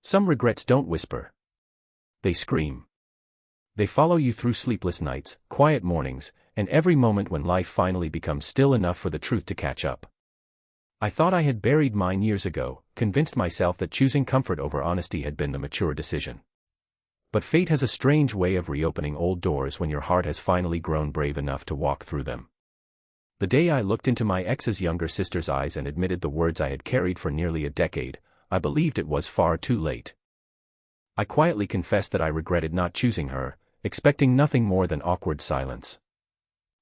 Some regrets don't whisper. They scream. They follow you through sleepless nights, quiet mornings, and every moment when life finally becomes still enough for the truth to catch up. I thought I had buried mine years ago, convinced myself that choosing comfort over honesty had been the mature decision. But fate has a strange way of reopening old doors when your heart has finally grown brave enough to walk through them. The day I looked into my ex's younger sister's eyes and admitted the words I had carried for nearly a decade, I believed it was far too late. I quietly confessed that I regretted not choosing her, expecting nothing more than awkward silence.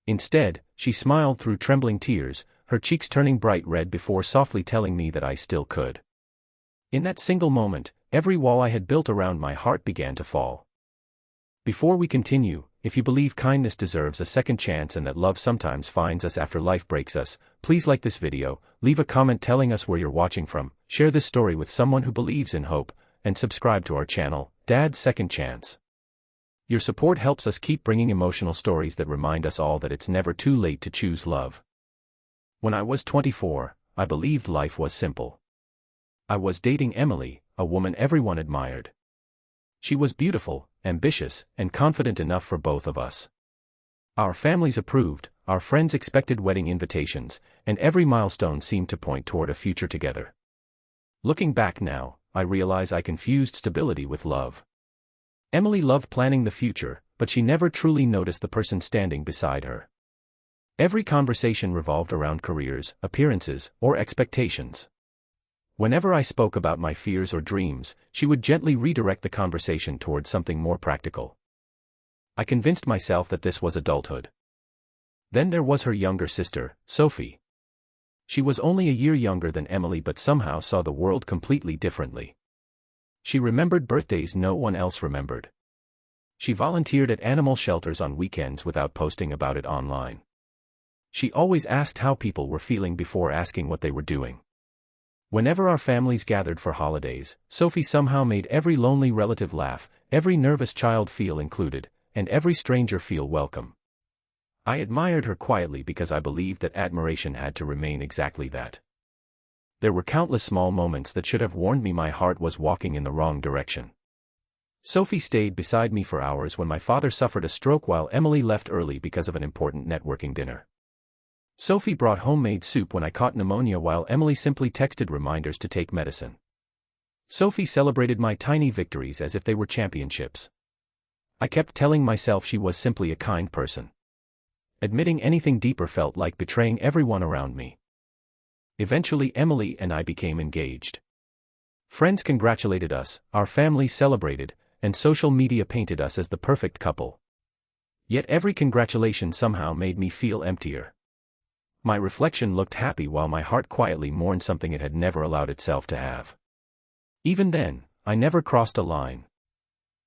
Instead, she smiled through trembling tears, her cheeks turning bright red before softly telling me that I still could. In that single moment, every wall I had built around my heart began to fall. Before we continue, if you believe kindness deserves a second chance and that love sometimes finds us after life breaks us, please like this video, leave a comment telling us where you're watching from, share this story with someone who believes in hope, and subscribe to our channel, Dad's Second Chance. Your support helps us keep bringing emotional stories that remind us all that it's never too late to choose love. When I was 24, I believed life was simple. I was dating Emily, a woman everyone admired. She was beautiful, ambitious, and confident enough for both of us. Our families approved, our friends expected wedding invitations, and every milestone seemed to point toward a future together. Looking back now, I realize I confused stability with love. Emily loved planning the future, but she never truly noticed the person standing beside her. Every conversation revolved around careers, appearances, or expectations. Whenever I spoke about my fears or dreams, she would gently redirect the conversation toward something more practical. I convinced myself that this was adulthood. Then there was her younger sister, Sophie. She was only a year younger than Emily but somehow saw the world completely differently. She remembered birthdays no one else remembered. She volunteered at animal shelters on weekends without posting about it online. She always asked how people were feeling before asking what they were doing. Whenever our families gathered for holidays, Sophie somehow made every lonely relative laugh, every nervous child feel included, and every stranger feel welcome. I admired her quietly because I believed that admiration had to remain exactly that. There were countless small moments that should have warned me my heart was walking in the wrong direction. Sophie stayed beside me for hours when my father suffered a stroke while Emily left early because of an important networking dinner. Sophie brought homemade soup when I caught pneumonia while Emily simply texted reminders to take medicine. Sophie celebrated my tiny victories as if they were championships. I kept telling myself she was simply a kind person. Admitting anything deeper felt like betraying everyone around me. Eventually Emily and I became engaged. Friends congratulated us, our families celebrated, and social media painted us as the perfect couple. Yet every congratulation somehow made me feel emptier. My reflection looked happy while my heart quietly mourned something it had never allowed itself to have. Even then, I never crossed a line.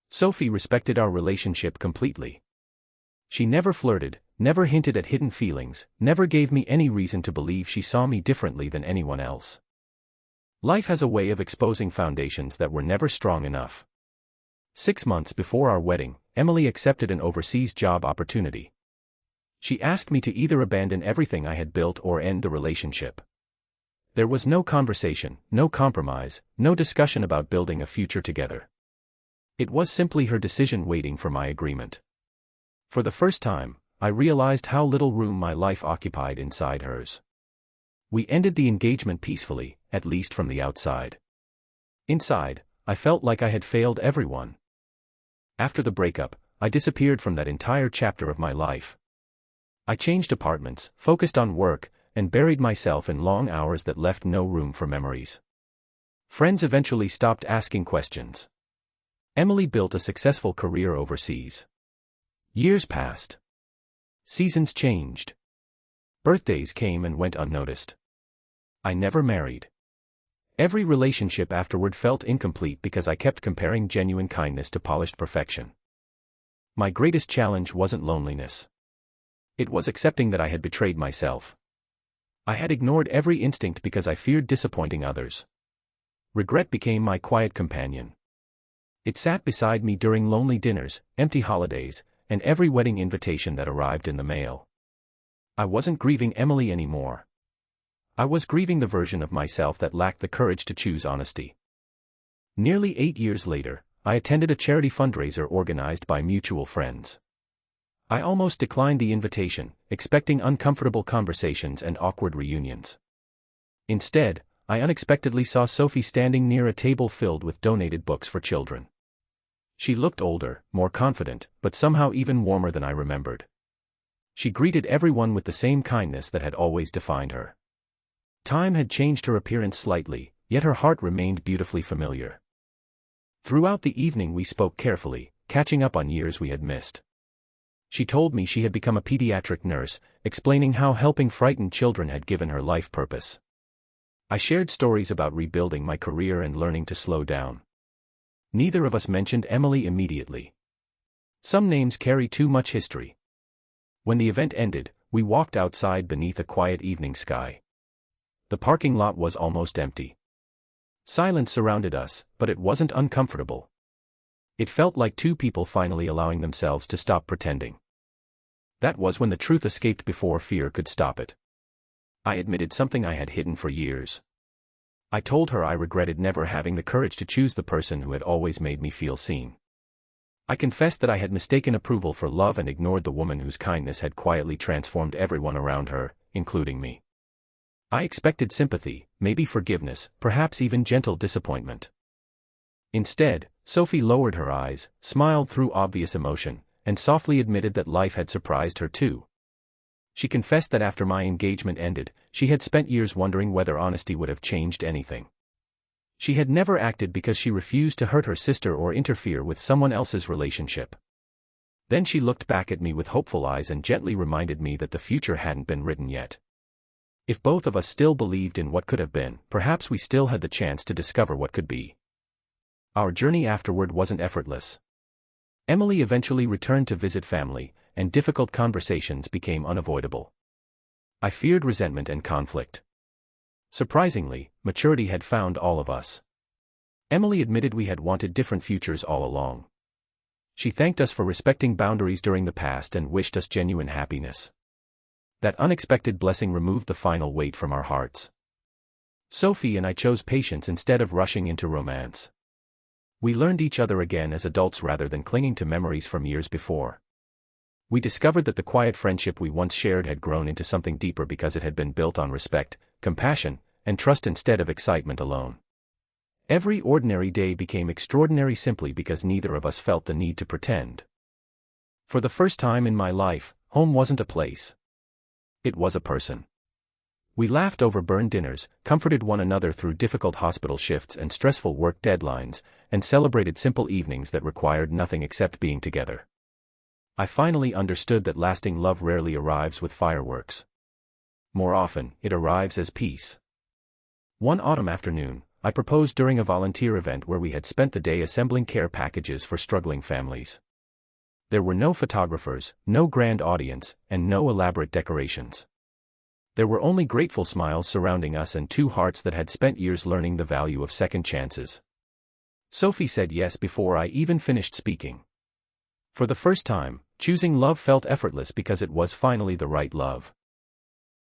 Sophie respected our relationship completely. She never flirted, never hinted at hidden feelings, never gave me any reason to believe she saw me differently than anyone else. Life has a way of exposing foundations that were never strong enough. 6 months before our wedding, Emily accepted an overseas job opportunity. She asked me to either abandon everything I had built or end the relationship. There was no conversation, no compromise, no discussion about building a future together. It was simply her decision waiting for my agreement. For the first time, I realized how little room my life occupied inside hers. We ended the engagement peacefully, at least from the outside. Inside, I felt like I had failed everyone. After the breakup, I disappeared from that entire chapter of my life. I changed apartments, focused on work, and buried myself in long hours that left no room for memories. Friends eventually stopped asking questions. Emily built a successful career overseas. Years passed. Seasons changed. Birthdays came and went unnoticed. I never married. Every relationship afterward felt incomplete because I kept comparing genuine kindness to polished perfection. My greatest challenge wasn't loneliness. It was accepting that I had betrayed myself. I had ignored every instinct because I feared disappointing others. Regret became my quiet companion. It sat beside me during lonely dinners, empty holidays, and every wedding invitation that arrived in the mail. I wasn't grieving Emily anymore. I was grieving the version of myself that lacked the courage to choose honesty. Nearly 8 years later, I attended a charity fundraiser organized by mutual friends. I almost declined the invitation, expecting uncomfortable conversations and awkward reunions. Instead, I unexpectedly saw Sophie standing near a table filled with donated books for children. She looked older, more confident, but somehow even warmer than I remembered. She greeted everyone with the same kindness that had always defined her. Time had changed her appearance slightly, yet her heart remained beautifully familiar. Throughout the evening we spoke carefully, catching up on years we had missed. She told me she had become a pediatric nurse, explaining how helping frightened children had given her life purpose. I shared stories about rebuilding my career and learning to slow down. Neither of us mentioned Emily immediately. Some names carry too much history. When the event ended, we walked outside beneath a quiet evening sky. The parking lot was almost empty. Silence surrounded us, but it wasn't uncomfortable. It felt like two people finally allowing themselves to stop pretending. That was when the truth escaped before fear could stop it. I admitted something I had hidden for years. I told her I regretted never having the courage to choose the person who had always made me feel seen. I confessed that I had mistaken approval for love and ignored the woman whose kindness had quietly transformed everyone around her, including me. I expected sympathy, maybe forgiveness, perhaps even gentle disappointment. Instead, Sophie lowered her eyes, smiled through obvious emotion, and softly admitted that life had surprised her too. She confessed that after my engagement ended, she had spent years wondering whether honesty would have changed anything. She had never acted because she refused to hurt her sister or interfere with someone else's relationship. Then she looked back at me with hopeful eyes and gently reminded me that the future hadn't been written yet. If both of us still believed in what could have been, perhaps we still had the chance to discover what could be. Our journey afterward wasn't effortless. Emily eventually returned to visit family, and difficult conversations became unavoidable. I feared resentment and conflict. Surprisingly, maturity had found all of us. Emily admitted we had wanted different futures all along. She thanked us for respecting boundaries during the past and wished us genuine happiness. That unexpected blessing removed the final weight from our hearts. Sophie and I chose patience instead of rushing into romance. We learned each other again as adults rather than clinging to memories from years before. We discovered that the quiet friendship we once shared had grown into something deeper because it had been built on respect, compassion, and trust instead of excitement alone. Every ordinary day became extraordinary simply because neither of us felt the need to pretend. For the first time in my life, home wasn't a place. It was a person. We laughed over burned dinners, comforted one another through difficult hospital shifts and stressful work deadlines, and celebrated simple evenings that required nothing except being together. I finally understood that lasting love rarely arrives with fireworks. More often, it arrives as peace. One autumn afternoon, I proposed during a volunteer event where we had spent the day assembling care packages for struggling families. There were no photographers, no grand audience, and no elaborate decorations. There were only grateful smiles surrounding us and two hearts that had spent years learning the value of second chances. Sophie said yes before I even finished speaking. For the first time, choosing love felt effortless because it was finally the right love.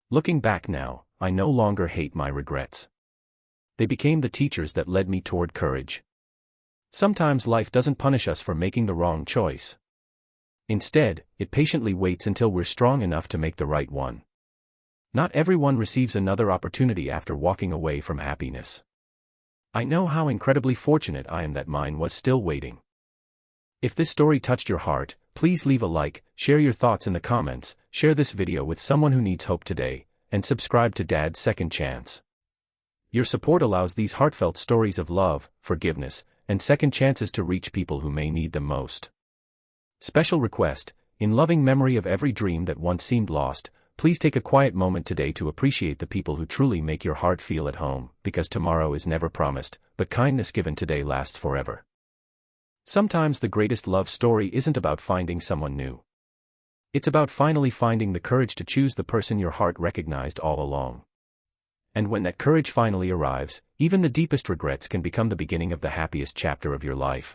Looking back now, I no longer hate my regrets. They became the teachers that led me toward courage. Sometimes life doesn't punish us for making the wrong choice. Instead, it patiently waits until we're strong enough to make the right one. Not everyone receives another opportunity after walking away from happiness. I know how incredibly fortunate I am that mine was still waiting. If this story touched your heart, please leave a like, share your thoughts in the comments, share this video with someone who needs hope today, and subscribe to Dad's Second Chance. Your support allows these heartfelt stories of love, forgiveness, and second chances to reach people who may need them most. Special request, in loving memory of every dream that once seemed lost, please take a quiet moment today to appreciate the people who truly make your heart feel at home, because tomorrow is never promised, but kindness given today lasts forever. Sometimes the greatest love story isn't about finding someone new. It's about finally finding the courage to choose the person your heart recognized all along. And when that courage finally arrives, even the deepest regrets can become the beginning of the happiest chapter of your life.